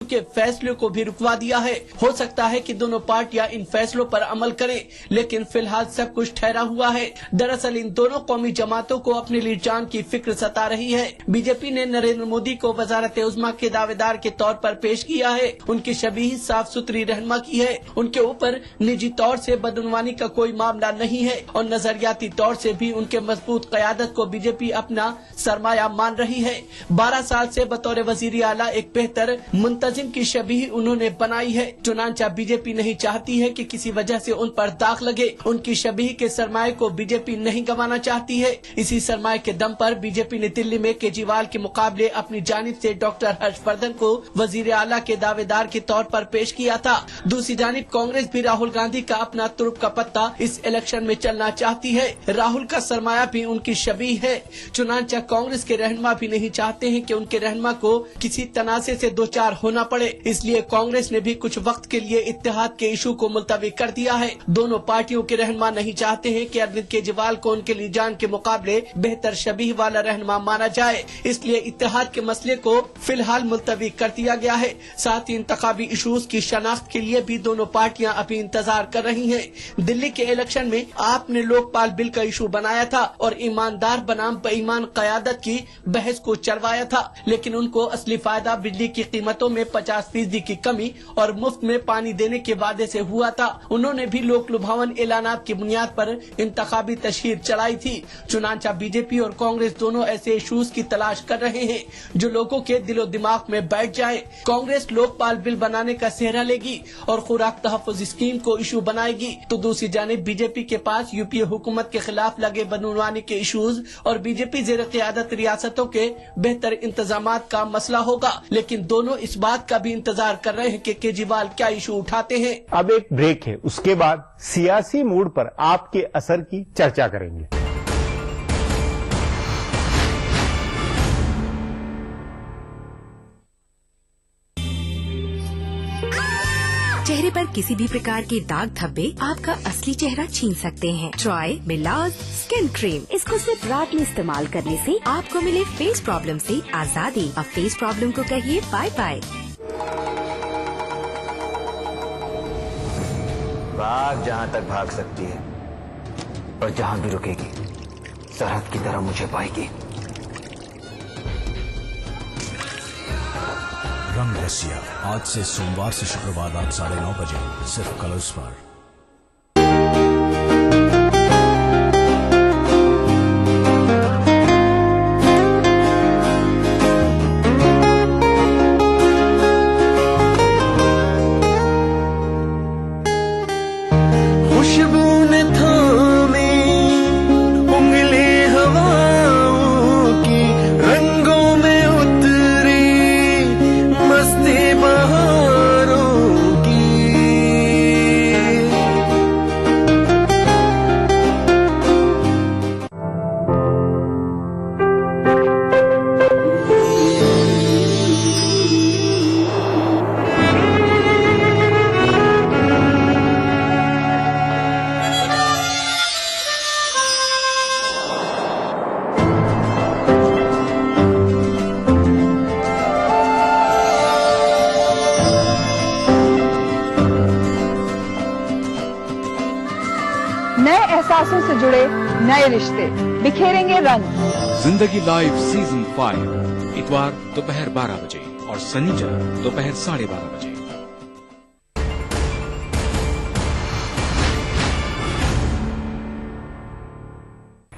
के फैसले को भी रुकवा दिया है। हो सकता है कि दोनों पार्टियां इन फैसलों पर अमल करें, लेकिन फिलहाल सब कुछ ठहरा हुआ है। दरअसल इन दोनों कौमी जमातों को अपनी लीड जान की फिक्र सता रही है। बीजेपी ने नरेंद्र मोदी को वजारत उज़्मा के दावेदार के तौर पर पेश किया है। उनकी शबीह साफ सुथरी रहनुमा की है। उनके ऊपर निजी तौर से बदउनवानी का कोई मामला नहीं है और नजरियाती तौर से भी उनके मजबूत क़यादत को बीजेपी अपना सरमाया मान रही है। 12 साल से बतौर वजीर आला एक बेहतर मुंतजिम की शबीह उन्होंने बनाई है। चुनांचा बीजेपी नहीं चाहती है कि किसी वजह से उन पर दाग लगे। उनकी शबीह के सरमाए को बीजेपी नहीं गंवाना चाहती है। इसी सरमाए के दम पर बीजेपी ने दिल्ली में केजरीवाल के मुकाबले अपनी जानिब से डॉक्टर हर्षवर्धन को वजीर आला के दावेदार के तौर पर पेश किया था। दूसरी जानिब कांग्रेस भी राहुल गांधी का अपना तुरुप का पत्ता इस इलेक्शन में चलना चाहती है। राहुल का सरमाया भी उनकी शबीह है। चुनांचा कांग्रेस के रहनुमा भी नहीं चाहते हैं कि उनके रहनुमा को किसी तनाज़े से दो चार होना पड़े। इसलिए कांग्रेस ने भी कुछ वक्त के लिए इत्तेहाद के इशू को मुलतवी कर दिया है। दोनों पार्टियों के रहनुमा नहीं चाहते हैं कि अरविंद केजरीवाल को उनके लीजान के मुकाबले बेहतर शबीह वाला रहनुमा माना जाए। इसलिए इत्तेहाद के मसले को फिलहाल मुलतवी कर दिया गया है। साथ ही इंतखाबी इशूज की शनाख्त के लिए भी दोनों पार्टियां अभी इंतजार कर रही हैं। दिल्ली के इलेक्शन में आपने लोकपाल बिल का इशू बनाया था और ईमानदार बनाम बेईमान क़यादत की बहस को चलवाया था, लेकिन उनको असली फायदा बिजली की कीमतों में 50% की कमी और मुफ्त में पानी देने के वादे से हुआ था। उन्होंने भी लोक लुभावन ऐलानात की बुनियाद पर इंतखाबी तशहीर चलाई थी। चुनांचा बीजेपी और कांग्रेस दोनों ऐसे इशूज की तलाश कर रहे हैं जो लोगों के दिलो दिमाग में बैठ जाए। कांग्रेस लोकपाल बिल बनाने का सेहरा लेगी और खुराक तहफ़्फ़ुज़ स्कीम को इशू बनाएगी, तो दूसरी जानिब बीजेपी के पास यूपीए हुकूमत के खिलाफ लगे बदउनवानी के इशूज और बीजेपी ज़ेर क़यादत रियासतों के बेहतर इंतजामात का मसला होगा। लेकिन दोनों इस बात का भी इंतजार कर रहे हैं कि केजरीवाल क्या इशू उठाते हैं। अब एक ब्रेक है, उसके बाद सियासी मूड पर आपके असर की चर्चा करेंगे। चेहरे पर किसी भी प्रकार के दाग धब्बे आपका असली चेहरा छीन सकते हैं। ट्राई मिलाज स्किन क्रीम। इसको सिर्फ रात में इस्तेमाल करने से आपको मिले फेस प्रॉब्लम से आजादी। अब फेस प्रॉब्लम को कहिए बाय बाय। भाग जहाँ तक भाग सकती है और जहाँ भी रुकेगी सरहद की तरह मुझे पाएगी। रंग रसिया आज से सोमवार से शुक्रवार रात 9:30 बजे सिर्फ कलर्स पर। खुशबू ने थामे उंगली हवाओं की, रंगों में उतरी मस्ती बहारों की। नए एहसासों से जुड़े नए रिश्ते बिखेरेंगे रंग। जिंदगी लाइव सीजन 5 इतवार दोपहर 12 बजे और शनिवार दोपहर 12:30 बजे।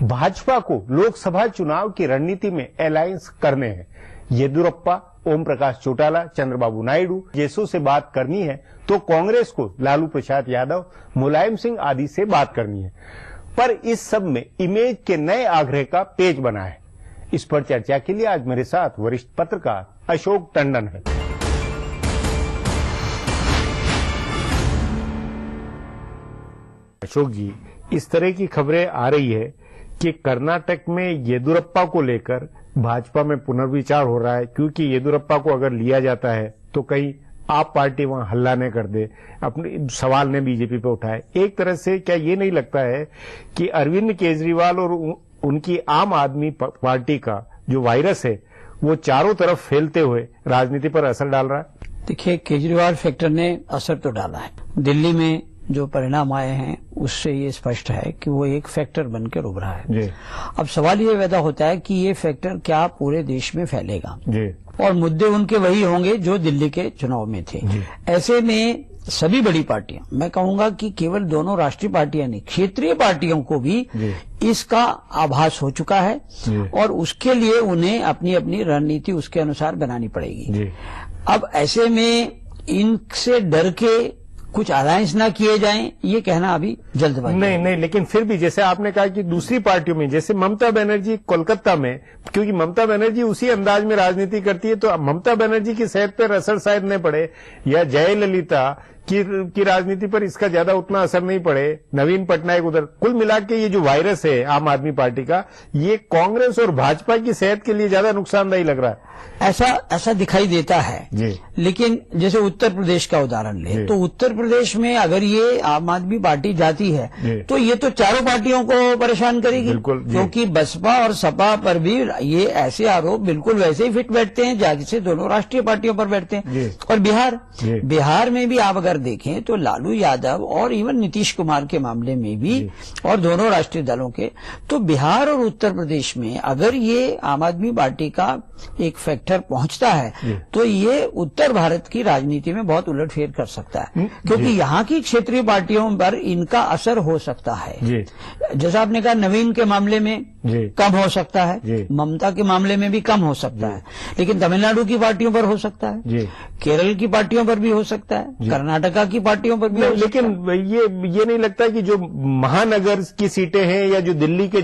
भाजपा को लोकसभा चुनाव की रणनीति में अलायंस करने हैं। येदियुरप्पा, ओम प्रकाश चौटाला, चंद्रबाबू नायडू जैसों से बात करनी है तो कांग्रेस को लालू प्रसाद यादव, मुलायम सिंह आदि से बात करनी है। पर इस सब में इमेज के नए आग्रह का पेच बना है। इस पर चर्चा के लिए आज मेरे साथ वरिष्ठ पत्रकार अशोक टंडन है। अशोक जी, इस तरह की खबरें आ रही है कि कर्नाटक में येदियुरप्पा को लेकर भाजपा में पुनर्विचार हो रहा है, क्योंकि येदियुरप्पा को अगर लिया जाता है तो कहीं आप पार्टी वहां हल्ला न कर दे। अपने सवाल ने बीजेपी पे उठाए। एक तरह से क्या ये नहीं लगता है कि अरविंद केजरीवाल और उनकी आम आदमी पार्टी का जो वायरस है वो चारों तरफ फैलते हुए राजनीति पर असर डाल रहा है? देखिए, केजरीवाल फैक्टर ने असर तो डाला है। दिल्ली में जो परिणाम आए हैं उससे ये स्पष्ट है कि वो एक फैक्टर बनकर उभरा है जी। अब सवाल ये पैदा होता है कि ये फैक्टर क्या पूरे देश में फैलेगा जी। और मुद्दे उनके वही होंगे जो दिल्ली के चुनाव में थे। ऐसे में सभी बड़ी पार्टियां, मैं कहूंगा कि केवल दोनों राष्ट्रीय पार्टियां नहीं, क्षेत्रीय पार्टियों को भी इसका आभास हो चुका है और उसके लिए उन्हें अपनी अपनी रणनीति उसके अनुसार बनानी पड़ेगी। अब ऐसे में इनसे डर के कुछ अलायंस ना किए जाएं, ये कहना अभी जल्दबाजी नहीं, लेकिन फिर भी जैसे आपने कहा कि दूसरी पार्टियों में, जैसे ममता बनर्जी कोलकाता में, क्योंकि ममता बनर्जी उसी अंदाज में राजनीति करती है, तो ममता बनर्जी की सेहत पर असर शायद नहीं पड़े, या जयललिता की राजनीति पर इसका ज्यादा उतना असर नहीं पड़े, नवीन पटनायक उधर। कुल मिला के ये जो वायरस है आम आदमी पार्टी का, ये कांग्रेस और भाजपा की सेहत के लिए ज्यादा नुकसानदायी लग रहा है। ऐसा दिखाई देता है जी। लेकिन जैसे उत्तर प्रदेश का उदाहरण ले, तो उत्तर प्रदेश में अगर ये आम आदमी पार्टी जाती है तो ये तो चारों पार्टियों को परेशान करेगी, क्योंकि बसपा और सपा पर भी ये ऐसे आरोप बिल्कुल वैसे ही फिट बैठते हैं जैसे दोनों राष्ट्रीय पार्टियों पर बैठते हैं। और बिहार में भी आप अगर देखें तो लालू यादव और इवन नीतीश कुमार के मामले में भी, और दोनों राष्ट्रीय दलों के, तो बिहार और उत्तर प्रदेश में अगर ये आम आदमी पार्टी का एक फैक्टर पहुंचता है तो ये उत्तर भारत की राजनीति में बहुत उलटफेर कर सकता है, क्योंकि यहाँ की क्षेत्रीय पार्टियों पर इनका असर हो सकता है। जैसा आपने कहा, नवीन के मामले में कम हो सकता है, ममता के मामले में भी कम हो सकता है, लेकिन तमिलनाडु की पार्टियों पर हो सकता है, केरल की पार्टियों पर भी हो सकता है, कर्नाटका की पार्टियों पर भी हो सकता है। लेकिन ये नहीं लगता कि जो महानगर की सीटें हैं या जो दिल्ली के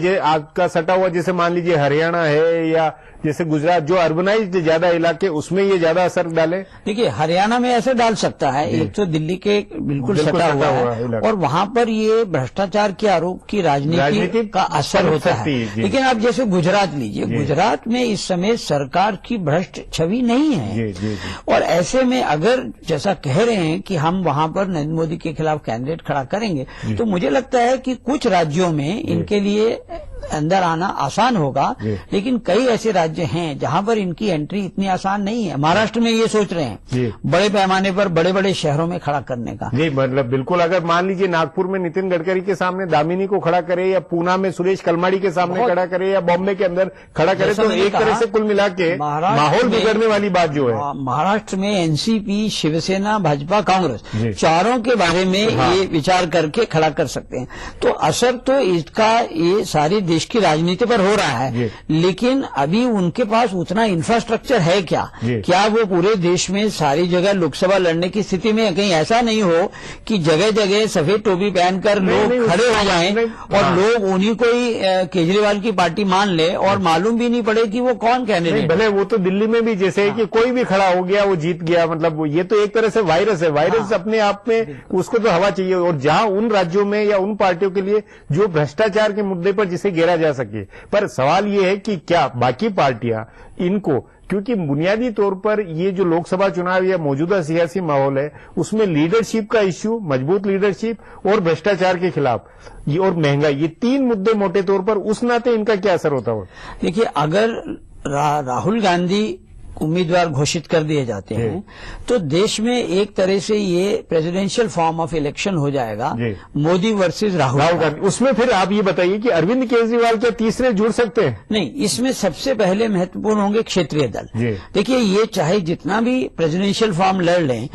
का सटा हुआ, जैसे मान लीजिए हरियाणा है या जैसे गुजरात, जो अर्बनाइज्ड ज्यादा इलाके, उसमें ये ज्यादा असर डाले? देखिए, हरियाणा में ऐसा डाल सकता है, एक तो दिल्ली के बिल्कुल सटा हुआ है और वहां पर ये भ्रष्टाचार के आरोप की राजनीति का असर होता है। लेकिन आप जैसे गुजरात लीजिए, गुजरात में इस समय सरकार की भ्रष्ट छवि नहीं है, और ऐसे में अगर जैसा कह रहे हैं कि हम वहां पर नरेंद्र मोदी के खिलाफ कैंडिडेट खड़ा करेंगे, तो मुझे लगता है कि कुछ राज्यों में इनके लिए अंदर आना आसान होगा, लेकिन कई ऐसे राज्य हैं जहां पर इनकी एंट्री इतनी आसान नहीं है। महाराष्ट्र में ये सोच रहे हैं बड़े पैमाने पर बड़े बड़े शहरों में खड़ा करने का। जी, मतलब बिल्कुल, अगर मान लीजिए नागपुर में नितिन गडकरी के सामने दामिनी को खड़ा करे, या पूना में सुरेश कलमाड़ी के सामने खड़ा करे, या बॉम्बे के अंदर खड़ा करे, तो एक तरह से कुल मिला के माहौल बिगड़ने वाली बात जो है। महाराष्ट्र में एनसीपी, शिवसेना, भाजपा, कांग्रेस, चारों के बारे में ये विचार करके खड़ा कर सकते हैं। तो असर तो इसका ये सारी देश की राजनीति पर हो रहा है, लेकिन अभी उनके पास उतना इंफ्रास्ट्रक्चर है क्या वो पूरे देश में सारी जगह लोकसभा लड़ने की स्थिति में? कहीं ऐसा नहीं हो कि जगह जगह सफेद टोपी पहनकर लोग खड़े हो जाएं और लोग उन्हीं को ही केजरीवाल की पार्टी मान ले और मालूम भी नहीं पड़े कि वो कौन कैंडिडेट। भले वो तो दिल्ली में भी जैसे कि कोई भी खड़ा हो गया वो जीत गया, मतलब ये तो एक तरह से वायरस है। वायरस अपने आप में उसको तो हवा चाहिए, और जहां उन राज्यों में या उन पार्टियों के लिए जो भ्रष्टाचार के मुद्दे पर जिसे घेरा जा सके। पर सवाल ये है कि क्या बाकी पार्टियां इनको, क्योंकि बुनियादी तौर पर ये जो लोकसभा चुनाव या मौजूदा सियासी माहौल है उसमें लीडरशिप का इश्यू, मजबूत लीडरशिप और भ्रष्टाचार के खिलाफ ये और महंगाई, ये तीन मुद्दे मोटे तौर पर, उस नाते इनका क्या असर होता हो? देखिए, अगर राहुल गांधी उम्मीदवार घोषित कर दिए जाते हैं तो देश में एक तरह से ये प्रेसिडेंशियल फॉर्म ऑफ इलेक्शन हो जाएगा, मोदी वर्सेस राहुल गांधी। उसमें फिर आप ये बताइए कि अरविंद केजरीवाल क्या तीसरे जुड़ सकते हैं? नहीं, इसमें सबसे पहले महत्वपूर्ण होंगे क्षेत्रीय दल। देखिए, ये चाहे जितना भी प्रेसिडेंशियल फॉर्म लड़ लें,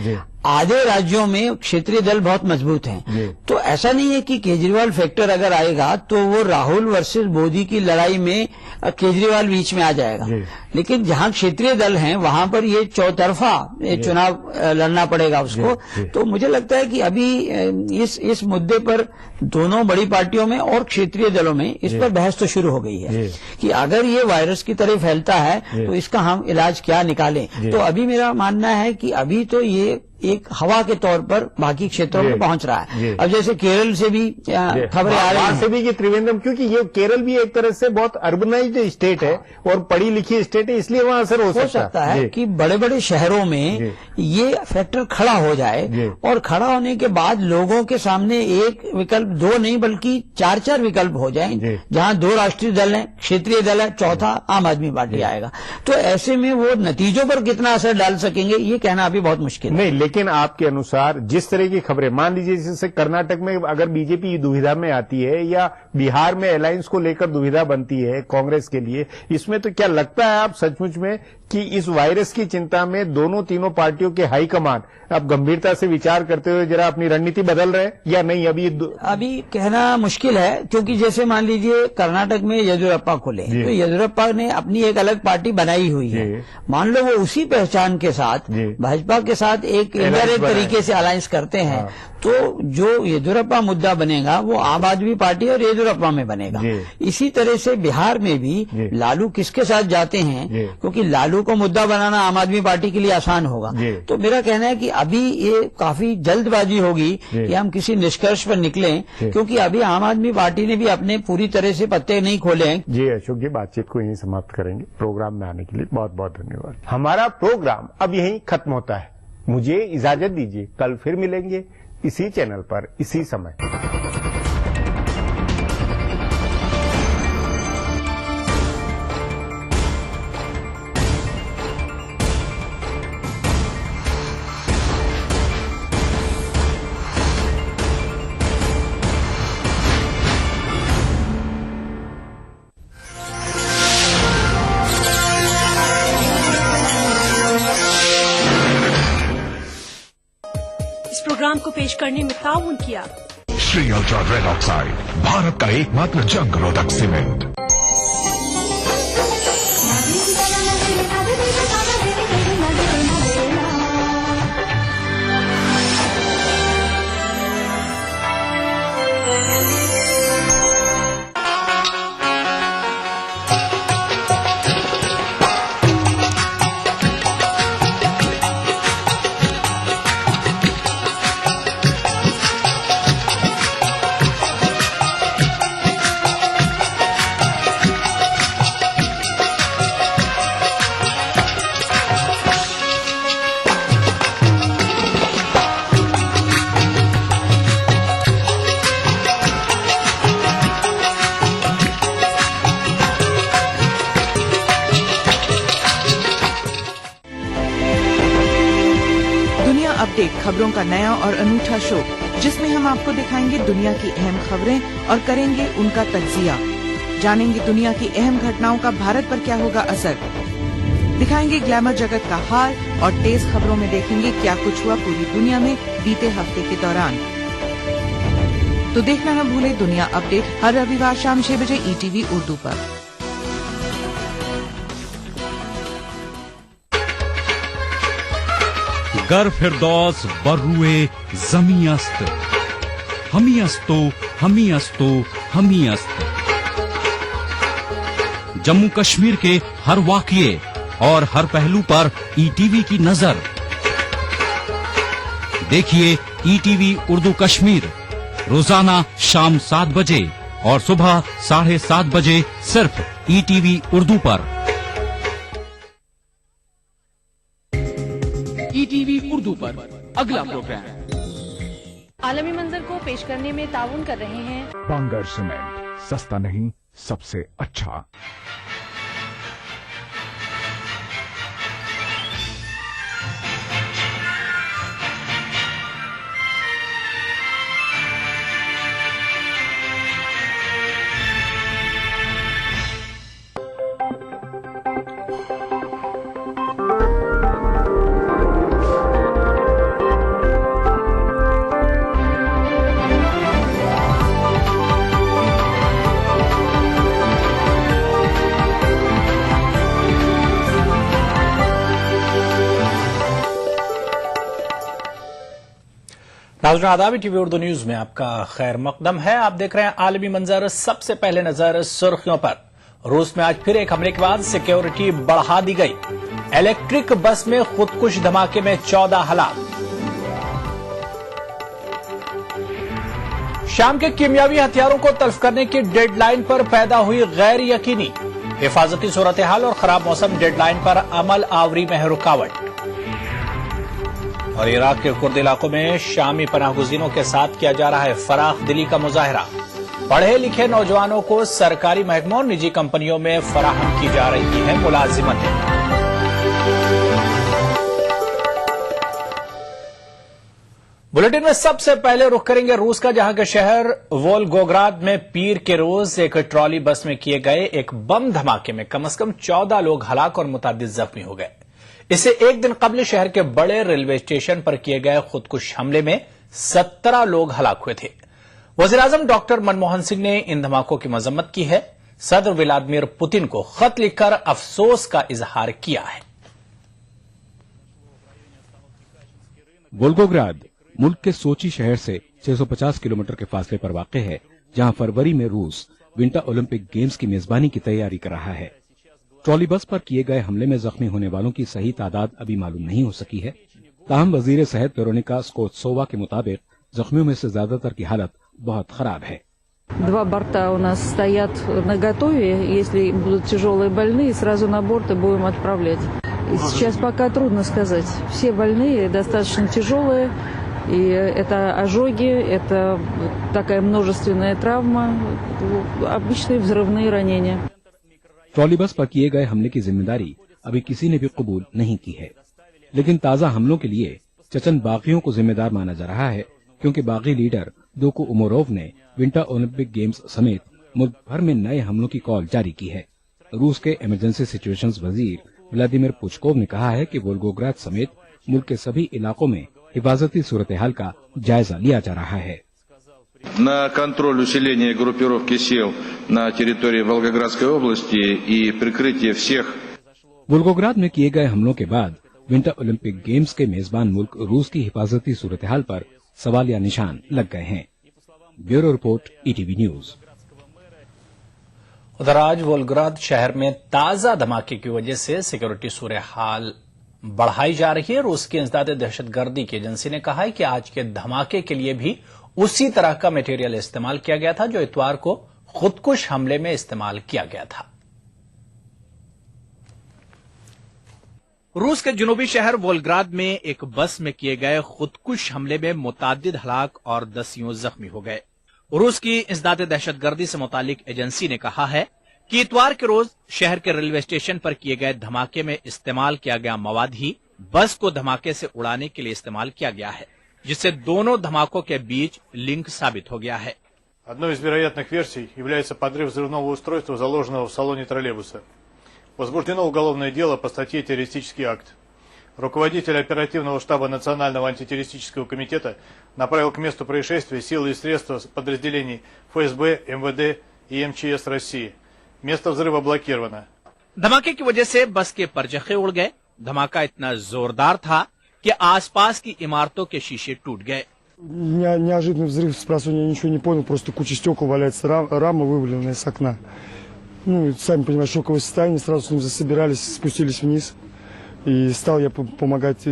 आधे राज्यों में क्षेत्रीय दल बहुत मजबूत हैं, तो ऐसा नहीं है कि केजरीवाल फैक्टर अगर आएगा तो वो राहुल वर्सेस मोदी की लड़ाई में केजरीवाल बीच में आ जाएगा। लेकिन जहां क्षेत्रीय दल हैं वहां पर ये चौतरफा चुनाव लड़ना पड़ेगा उसको। तो मुझे लगता है कि अभी इस मुद्दे पर दोनों बड़ी पार्टियों में और क्षेत्रीय दलों में इस पर बहस तो शुरू हो गई है कि अगर ये वायरस की तरह फैलता है तो इसका हम इलाज क्या निकालें। तो अभी मेरा मानना है कि अभी तो ये एक हवा के तौर पर बाकी क्षेत्रों में पहुंच रहा है। अब जैसे केरल से भी खबरें आ रही हैं से भी कि त्रिवेंद्रम, क्योंकि ये केरल भी एक तरह से बहुत अर्बनाइज्ड स्टेट है और पढ़ी लिखी स्टेट है, इसलिए वहां असर हो सकता है कि बड़े बड़े शहरों में ये फैक्टर खड़ा हो जाए और खड़ा होने के बाद लोगों के सामने एक विकल्प, दो नहीं बल्कि 4-4 विकल्प हो जाए, जहां 2 राष्ट्रीय दल हैं, क्षेत्रीय दल है, चौथा आम आदमी पार्टी आएगा। तो ऐसे में वो नतीजों पर कितना असर डाल सकेंगे ये कहना अभी बहुत मुश्किल है। नहीं, लेकिन आपके अनुसार जिस तरह की खबरें, मान लीजिए जैसे कर्नाटक में अगर बीजेपी दुविधा में आती है या बिहार में अलायंस को लेकर दुविधा बनती है कांग्रेस के लिए, इसमें तो क्या लगता है आप सचमुच में कि इस वायरस की चिंता में दोनों तीनों पार्टियों के हाईकमान अब गंभीरता से विचार करते हुए जरा अपनी रणनीति बदल रहे हैं या नहीं? अभी कहना मुश्किल है, क्योंकि जैसे मान लीजिए कर्नाटक में येदियुरप्पा खुले तो येदियुरप्पा ने अपनी एक अलग पार्टी बनाई हुई है, मान लो वो उसी पहचान के साथ भाजपा के साथ एक इनडायरेक्ट तरीके से अलायंस करते हैं, तो जो येदियुरप्पा मुद्दा बनेगा वो आम आदमी पार्टी और येदियुरप्पा में बनेगा। इसी तरह से बिहार में भी लालू किसके साथ जाते हैं, क्योंकि लालू को मुद्दा बनाना आम आदमी पार्टी के लिए आसान होगा। तो मेरा कहना है कि अभी ये काफी जल्दबाजी होगी कि हम किसी निष्कर्ष पर निकलें, क्योंकि अभी आम आदमी पार्टी ने भी अपने पूरी तरह से पत्ते नहीं खोले हैं। जी अशोक जी, बातचीत को यहीं समाप्त करेंगे। प्रोग्राम में आने के लिए बहुत बहुत धन्यवाद। हमारा प्रोग्राम अब यहीं खत्म होता है, मुझे इजाजत दीजिए, कल फिर मिलेंगे इसी चैनल पर इसी समय। प्रोग्राम को पेश करने में ताउन किया Shri ultra red oxide, Bharat का एकमात्र जंग रोधक सीमेंट। अपडेट, खबरों का नया और अनूठा शो, जिसमें हम आपको दिखाएंगे दुनिया की अहम खबरें और करेंगे उनका तज्जिया। जानेंगे दुनिया की अहम घटनाओं का भारत पर क्या होगा असर। दिखाएंगे ग्लैमर जगत का हाल और तेज खबरों में देखेंगे क्या कुछ हुआ पूरी दुनिया में बीते हफ्ते के दौरान। तो देखना न भूले दुनिया अपडेट हर रविवार शाम 6 बजे ETV उर्दू पर। गर फिरदौस बर्रुए जमी अस्त, हमी अस्तो हमी अस्तो हमी अस्त। जम्मू कश्मीर के हर वाकये और हर पहलू पर ETV की नजर। देखिए ETV उर्दू कश्मीर रोजाना शाम 7 बजे और सुबह 7:30 बजे सिर्फ ETV उर्दू पर। ETV उर्दू पर अगला प्रोग्राम आलमी मंजर को पेश करने में ताउन कर रहे हैं बांगर सीमेंट, सस्ता नहीं सबसे अच्छा। नाज़रीन आदाब, ETV उर्दू न्यूज में आपका खैर मकदम है। आप देख रहे हैं आलमी मंजर। सबसे पहले नजर सुर्खियों पर। रूस में आज फिर एक हमले के बाद सिक्योरिटी बढ़ा दी गई। इलेक्ट्रिक बस में खुदकुश धमाके में 14 हलाक। शाम के कीमियावी हथियारों को तल्फ करने की डेडलाइन पर पैदा हुई गैर यकीनी, हिफाजती सूरत हाल और खराब मौसम डेडलाइन पर अमल आवरी में है रुकावट। और इराक के कुर्द इलाकों में शामी पनाहगुज़ीनों के साथ किया जा रहा है फराख दिली का मुजाहरा। पढ़े लिखे नौजवानों को सरकारी महकमों और निजी कंपनियों में फराहम की जा रही है मुलाजिमतें। बुलेटिन में सबसे पहले रुख करेंगे रूस का, जहां के शहर वोल्गोग्राद में पीर के रोज एक ट्रॉली बस में किए गए एक बम धमाके में कम से कम 14 लोग हलाक और मुतादिद जख्मी हो गए। इससे एक दिन कबल शहर के बड़े रेलवे स्टेशन पर किए गए खुदकुश हमले में 17 लोग हलाक हुए थे। वज़ीर-ए-आज़म डॉक्टर मनमोहन सिंह ने इन धमाकों की मजम्मत की है। सदर व्लादिमीर पुतिन को खत लिखकर अफसोस का इजहार किया है। वोल्गोग्राद मुल्क के सोची शहर से 650 किलोमीटर के फासले पर वाक़ है, जहां फरवरी में रूस विंटर ओलंपिक गेम्स की मेजबानी की तैयारी कर रहा है। ट्रॉली बस पर किए गए हमले में जख्मी होने वालों की सही तादाद अभी मालूम नहीं हो सकी है। ताहम वजीर सेहत वेरोनिका स्कोत्सोवा के मुताबिक जख्मियों में से ज्यादातर की हालत बहुत खराब है। 2 борта у нас стоят наготове. Если будут тяжелые больные, сразу на борт и будем отправлять. Сейчас пока трудно сказать. Все больные достаточно тяжелые. И это ожоги, это такая множественная травма, обычные взрывные ранения. ट्रॉली बस पर किए गए हमले की जिम्मेदारी अभी किसी ने भी कबूल नहीं की है, लेकिन ताजा हमलों के लिए चचन बागियों को जिम्मेदार माना जा रहा है, क्योंकि बागी लीडर दोको उमरोव ने विंटर ओलंपिक गेम्स समेत मुल्क भर में नए हमलों की कॉल जारी की है। रूस के इमरजेंसी सिचुएशंस वजीर व्लादिमीर पुचकोव ने कहा है कि वोल्गोग्राद समेत मुल्क के सभी इलाकों में हिफाजती सूरत हाल का जायजा लिया जा रहा है। На контроль усиления группировки сил на территории Волгоградской области и прикрытие всех. वोल्गोग्राद में किए गए हमलों के बाद विंटर ओलंपिक गेम्स के मेजबान मुल्क रूस की हिफाजती सूरत हाल पर सवालिया निशान लग गए हैं। Bureau report, ETV news. उधर आज वोल्गोग्राद शहर में ताजा धमाके की वजह से सिक्योरिटी सूरत हाल बढ़ाई जा रही है। रूस की इंसदाद दहशतगर्दी की एजेंसी ने कहा है कि आज के धमाके के लिए भी उसी तरह का मटेरियल इस्तेमाल किया गया था जो इतवार को खुदकुश हमले में इस्तेमाल किया गया था। रूस के जुनूबी शहर वोल्गोग्राद में एक बस में किए गए खुदकुश हमले में मुतादिद हलाक और 10 जख्मी हो गए। रूस की इंसदाद दहशतगर्दी से मुतालिक एजेंसी ने कहा है कि इतवार के रोज शहर के रेलवे स्टेशन पर किए गए धमाके में इस्तेमाल किया गया मवाद ही बस को धमाके से उड़ाने के लिए इस्तेमाल किया गया है, जिससे दोनों धमाकों के बीच लिंक साबित हो गया है। Одной из вероятных версий является подрыв взрывного устройства, заложенного в салоне троллейбуса. Возбуждено уголовное дело по статье «Террористический акт». Руководитель оперативного штаба Национального антитеррористического комитета направил к месту происшествия силы и средства подразделений ФСБ, МВД и МЧС России. место взрыва блокировано. धमाके की वजह से बस के परचखे उड़ गए। धमाका इतना जोरदार था कि आसपास की इमारतों के शीशे टूट गए। Неожиданный взрыв, спросонья, я ничего не понял, просто куча стекол валяется, рама вываленная с окна. Ну, сами понимаете, шоковое состояние, сразу с ним засобирались, спустились вниз. И стал я помогать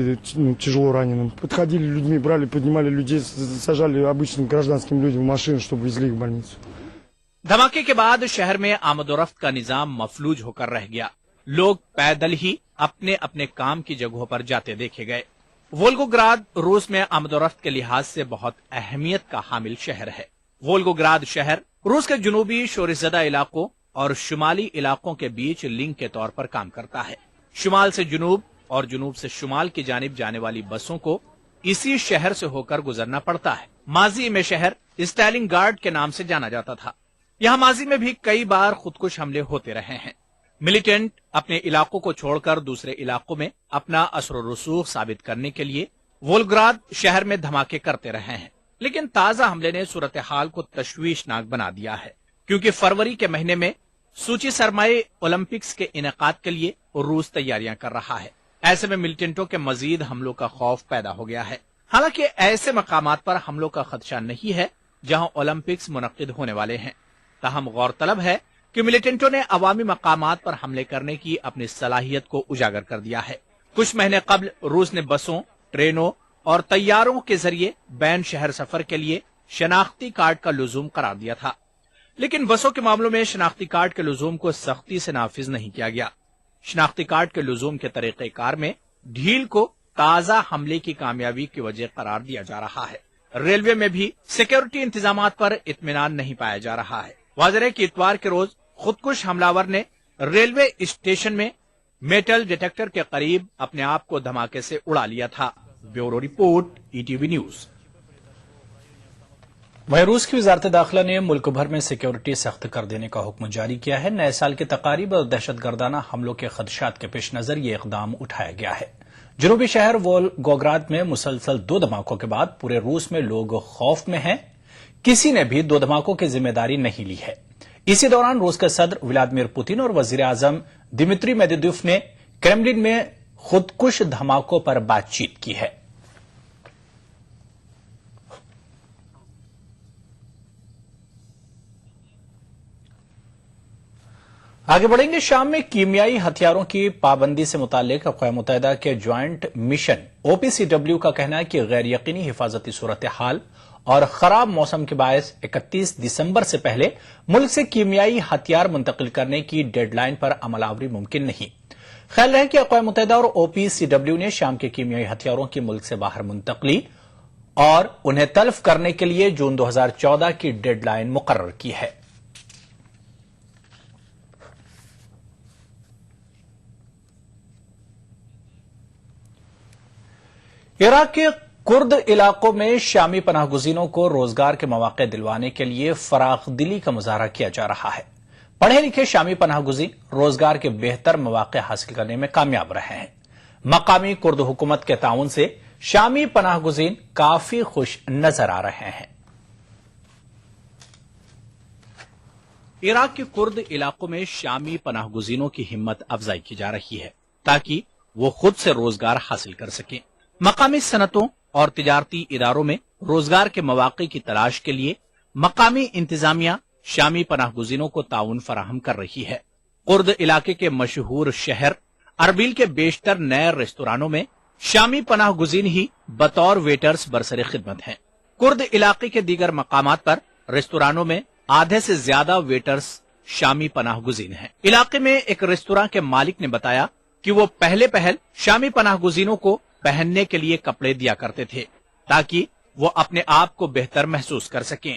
тяжело раненым. Подходили людьми, брали, поднимали людей, сажали обычным гражданским людям в машину, чтобы везли их в больницу. धमाके के बाद शहर में आमदोरफ्त का निजाम मफलूज होकर रह गया। लोग पैदल ही अपने अपने काम की जगहों पर जाते देखे गए। वोल्गोग्राद रूस में आमदोरफ्त के लिहाज से बहुत अहमियत का हामिल शहर है। वोल्गोग्राद शहर रूस के जुनूबी शोरज़दा इलाकों और शुमाली इलाकों के बीच लिंक के तौर पर काम करता है। शुमाल से जुनूब और जुनूब से शुमाल की जानिब जाने वाली बसों को इसी शहर से होकर गुजरना पड़ता है। माजी में शहर स्टालिनग्राड के नाम से जाना जाता था। यहाँ माजी में भी कई बार खुदकुश हमले होते रहे हैं। मिलिटेंट अपने इलाकों को छोड़कर दूसरे इलाकों में अपना असर रसूख साबित करने के लिए वोल्गोग्राद शहर में धमाके करते रहे हैं। लेकिन ताजा हमले ने सूरत हाल को तशवीशनाक बना दिया है, क्योंकि फरवरी के महीने में सूची सरमाए ओलंपिक्स के इनेकाद के लिए रूस तैयारियां कर रहा है। ऐसे में मिलिटेंटों के मजीद हमलों का खौफ पैदा हो गया है। हालांकि ऐसे मकामात पर हमलों का खदशा नहीं है जहां ओलंपिक्स मुनक्किद होने वाले हैं। ताहम गौरतलब है कि मिलिटेंटों ने अवामी मकामात पर हमले करने की अपनी सलाहियत को उजागर कर दिया है। कुछ महीने कबल रूस ने बसों, ट्रेनों और तैयारों के जरिए बैन शहर सफर के लिए शनाख्ती कार्ड का लुजूम करार दिया था, लेकिन बसों के मामलों में शनाख्ती कार्ड के लुजूम को सख्ती से नाफिज नहीं किया गया। शनाख्ती कार्ड के लुजूम के तरीक़ेकार में ढील को ताजा हमले की कामयाबी की वजह करार दिया जा रहा है। रेलवे में भी सिक्योरिटी इंतजामात पर इत्मीनान नहीं पाया जा रहा है। वाज़ेह है कि इतवार के रोज खुदकुश हमलावर ने रेलवे स्टेशन में मेटल डिटेक्टर के करीब अपने आप को धमाके से उड़ा लिया था। Bureau report, ETV news. वहीं रूस की वजारत दाखिला ने मुल्क भर में सिक्योरिटी सख्त कर देने का हुक्म जारी किया है। नए साल की तकारीब और दहशतगर्दाना हमलों के खदशात के पेश नजर ये इकदाम उठाया गया है। जनूबी शहर वोल्गोग्राद में मुसलसल 2 धमाकों के बाद पूरे रूस में लोग खौफ में हैं। किसी ने भी 2 धमाकों की जिम्मेदारी नहीं ली है। इसी दौरान रूस के सदर व्लादिमीर पुतिन और वजीर आजम दिमित्री मेदवेदेव ने क्रेमलिन में खुदकुश धमाकों पर बातचीत की है। आगे बढ़ेंगे। शाम में कीमियाई हथियारों की पाबंदी से मुतालिक अक़वाम मुत्तहिदा के ज्वाइंट मिशन OPCW का कहना है कि गैर यकीनी हिफाजती सूरत हाल और खराब मौसम के बायस 31 दिसंबर से पहले मुल्क से कीमियाई हथियार मुंतकिल करने की डेडलाइन पर अमलावरी मुमकिन नहीं। ख्याल है कि अक़वाम मुत्तहिदा और OPCW ने शाम के कीमियाई हथियारों की मुल्क से बाहर मुंतकली और उन्हें तल्फ करने के लिए जून 2014 की डेडलाइन मुकर्रर की है। इराक के कुर्द इलाकों में शामी पनाहगुज़ीनों को रोजगार के मौके दिलवाने के लिए फराखदिली का मुजाहरा किया जा रहा है। पढ़े लिखे शामी पनाहगुज़ीन रोजगार के बेहतर मौके हासिल करने में कामयाब रहे हैं। मकामी कुर्द हुकूमत के ताउन से शामी पनाहगुज़ीन काफी खुश नजर आ रहे हैं। इराक के कुर्द इलाकों में शामी पनाहगुज़ीनों की हिम्मत अफजाई की जा रही है ताकि वो खुद से रोजगार हासिल कर सकें। मकामी सनतों और तिजारती इदारों में रोजगार के मौके की तलाश के लिए मकामी इंतजामिया शामी पनाहगुज़ीनों को ताउन फराहम कर रही है। कुर्द इलाके के मशहूर शहर अरबिल के बेशतर नए रेस्तोरानों में शामी पनाहगुज़ीन ही बतौर वेटर्स बरसरे खिदमत हैं। कुर्द इलाके के दीगर मकामात पर रेस्तोरानों में आधे से ज्यादा वेटर्स शामी पनाहगुज़ीन हैं। इलाके में एक रेस्तोरां के मालिक ने बताया कि वो पहल शामी पनाहगुज़ीनों को पहनने के लिए कपड़े दिया करते थे ताकि वो अपने आप को बेहतर महसूस कर सकें।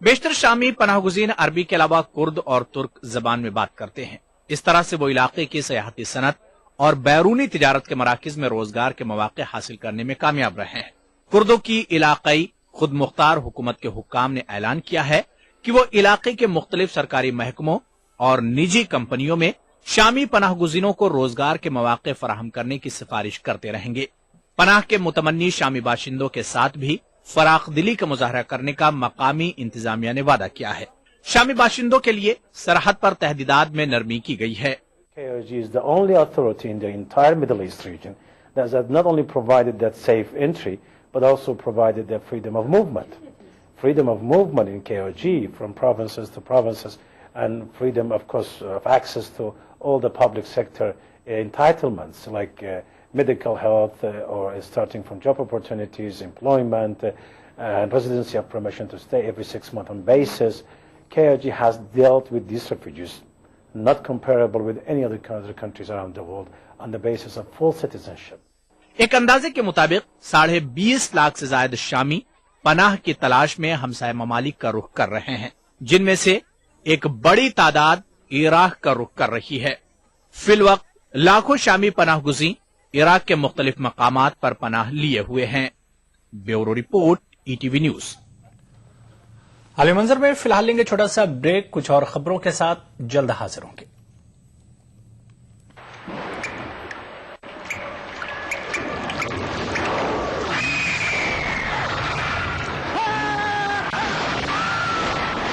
बेशतर शामी पनाहगुज़ीन अरबी के अलावा कुर्द और तुर्क जबान में बात करते हैं। इस तरह से वो इलाके की सयाहती सनत और बैरूनी तिजारत के मराकिज में रोजगार के मौके हासिल करने में कामयाब रहे हैं। कुर्दों की इलाकाई खुद मुख्तार हुकूमत के हुक्काम ने ऐलान किया है कि वो इलाके के मुख्तलिफ सरकारी महकमों और निजी कंपनियों में शामी पनाहगुज़ीनों को रोजगार के मौके फराहम करने की सिफारिश करते रहेंगे। पनाह के मुतमन्नी शामी बाशिंदों के साथ भी फराखदिली का मुजाहरा करने का मकामी इंतजामिया ने वादा किया है। शामी बाशिंदों के लिए सरहद पर तहदीदात में नरमी की गई है। KRG is the only authority in the entire Middle East region that has not only provided that safe entry, but also provided the freedom of movement. Freedom of movement in KRG from provinces to provinces, and freedom, of course, of access to all the public sector entitlements like medical health or starting from job opportunities, employment, and residency of permission to stay every 6 months on basis. KRG has dealt with these refugees not comparable with any other countries around the world on the basis of full citizenship. एक अंदाजे के मुताबिक 20.5 लाख से ज्यादा शामी पनाह की तलाश में हमसाय ममालिक का रुख कर रहे हैं, जिनमें से एक बड़ी तादाद इराक का रुख कर रही है। फिलवक्त लाखों शामी पनाहगुज़ीन इराक के मुख्तलिफ मकामात पर पनाह लिए हुए हैं। Bureau report, ETV news. आलमी मंजर में फिलहाल लेंगे छोटा सा ब्रेक, कुछ और खबरों के साथ जल्द हाजिर होंगे।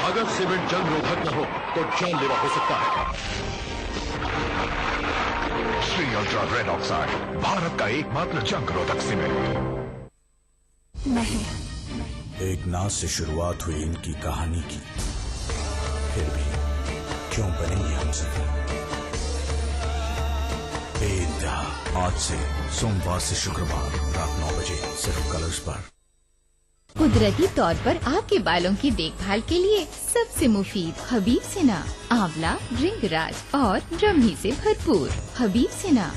अगर सीमेंट जंग रोधक न हो तो जानलेवा हो सकता है। Shri ultra red oxide, Bharat का एकमात्र जंग रोधक सीमेंट। नहीं, एक नाज से शुरुआत हुई इनकी कहानी की, फिर भी क्यों बनेंगे हम सफल? बेइंतहा आज से सोमवार से शुक्रवार रात 9 बजे सिर्फ कलर्स पर। कुदरती तौर पर आपके बालों की देखभाल के लिए सबसे मुफीद हबीब सेना आंवला, भृंगराज और ब्रह्मी से भरपूर हबीब सेना।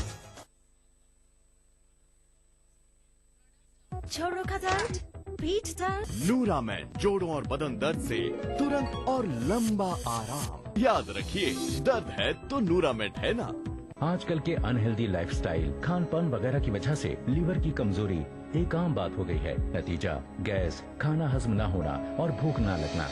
छोड़ो का दर्द, पीठ दर्द, नूरामेड जोड़ों और बदन दर्द से तुरंत और लंबा आराम। याद रखिए, दर्द है तो नूरामेड है ना। आजकल के अनहेल्दी लाइफस्टाइल, खान पान वगैरह की वजह से लीवर की कमजोरी एक आम बात हो गई है। नतीजा गैस, खाना हजम न होना और भूख न लगना।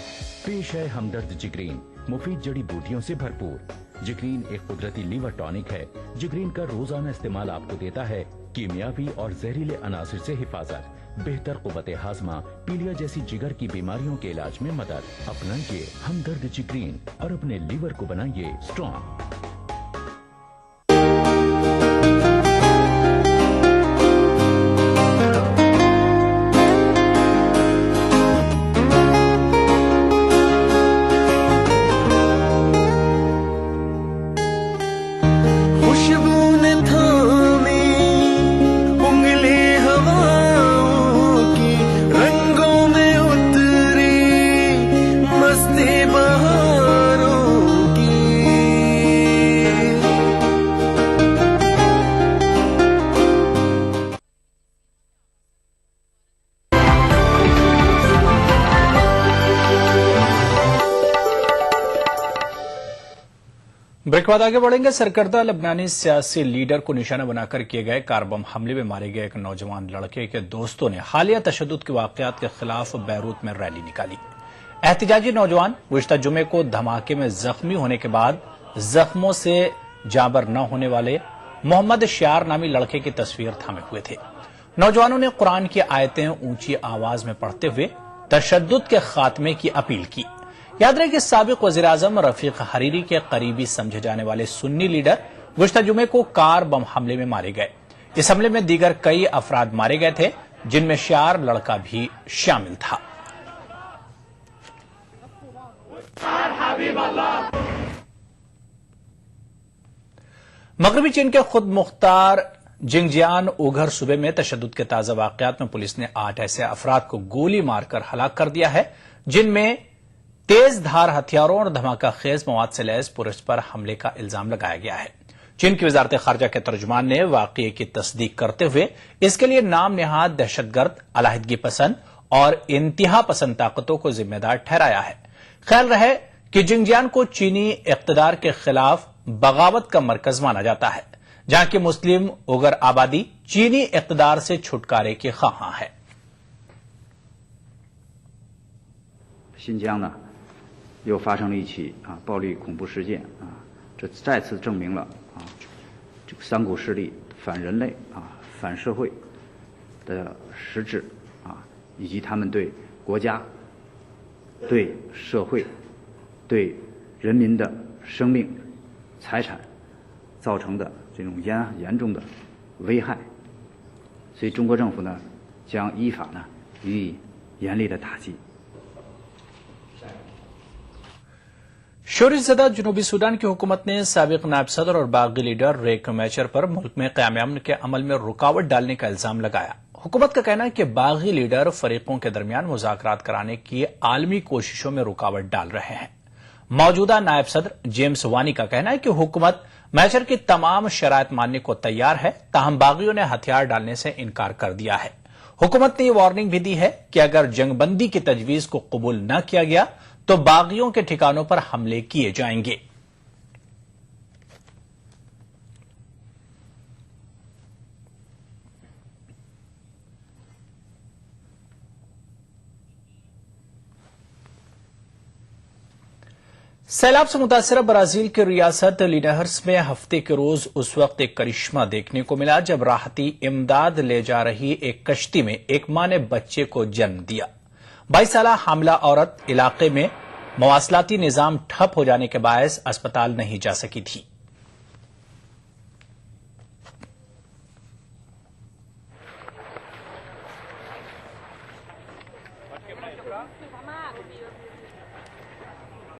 पेश है हमदर्द जिग्रीन, मुफीद जड़ी बूटियों से भरपूर। जिग्रीन एक कुदरती लीवर टॉनिक है। जिग्रीन का रोजाना इस्तेमाल आपको देता है कीमियावी और जहरीले अनासिर से हिफाजत, बेहतर कुव्वते हाजमा, पीलिया जैसी जिगर की बीमारियों के इलाज में मदद। अपनाइए हमदर्द जिग्रीन और अपने लीवर को बनाइए स्ट्रॉन्ग। ब्रेक बाद आगे बढ़ेंगे। सरकर्दा लबनानी सियासी लीडर को निशाना बनाकर किए गए कार बम हमले में मारे गए एक नौजवान लड़के के दोस्तों ने हालिया तशद्दुद के वाकयात के खिलाफ बैरूत में रैली निकाली। एहतिजाजी नौजवान गुज़िश्ता जुमे को धमाके में जख्मी होने के बाद जख्मों से जाबर न होने वाले मोहम्मद श्यार नामी लड़के की तस्वीर थामे हुए थे। नौजवानों ने कुरान की आयतें ऊंची आवाज में पढ़ते हुए तशद्दुद के खात्मे की अपील की। याद रहे कि साबिक वज़ीर आज़म रफीक हरीरी के करीबी समझे जाने वाले सुन्नी लीडर गुज़िश्ता जुमे को कार बम हमले में मारे गए। इस हमले में दीगर कई अफराद मारे गए थे, जिनमें श्यार लड़का भी शामिल था। मगरबी चीन के खुद मुख्तार जिंगजियान उघर सूबे में तशद्दुद के ताजा वाकयात में पुलिस ने 8 ऐसे अफराद को गोली मारकर हलाक कर दिया है, जिनमें तेज धार हथियारों और धमाका खेज मवाद से लैस पुलिस पर हमले का इल्जाम लगाया गया है। चीन की वजारत खारजा के तर्जुमान ने वाकये की तस्दीक करते हुए इसके लिए नाम नेहाद दहशतगर्द, अलाहिदगी पसंद और इंतहा पसंद ताकतों को जिम्मेदार ठहराया है। ख्याल रहे कि जिंगजियान को चीनी इख्तिदार के खिलाफ बगावत का मरकज माना जाता है, जहां की मुस्लिम उगर आबादी चीनी इख्तिदार से छुटकारे की ख्वाहां है। 新疆呢，又发生了一起暴力恐怖事件这再次证明了这个三股势力反人类反社会的实质以及他们对国家、对社会、对人民的生命、财产造成的这种严重的危害，所以中国政府呢将依法呢予以严厉的打击。 शोरजदा जनूबी सूडान की हुकूमत ने साबिक नायब सदर और बागी लीडर रेक मैचर पर मुल्क में क़याम अमन के अमल में रुकावट डालने का इल्जाम लगाया। हुकूमत का कहना है कि बागी लीडर फरीकों के दरमियान मुज़ाकरात कराने की आलमी कोशिशों में रुकावट डाल रहे हैं। मौजूदा नायब सदर जेम्स वानी का कहना है कि हुकूमत मैचर की तमाम शराइत मानने को तैयार है, ताहम बागियों ने हथियार डालने से इनकार कर दिया है। हुकूमत ने यह वार्निंग भी दी है कि अगर जंगबंदी की तजवीज को कबूल न किया गया तो बागियों के ठिकानों पर हमले किए जाएंगे। सैलाब से मुतासर ब्राजील की रियासत लिनहर्स में हफ्ते के रोज उस वक्त एक करिश्मा देखने को मिला जब राहती इमदाद ले जा रही एक कश्ती में एक मां ने बच्चे को जन्म दिया। 22 साला हामला औरत इलाके में मवासलाती निजाम ठप हो जाने के बायस अस्पताल नहीं जा सकी थी।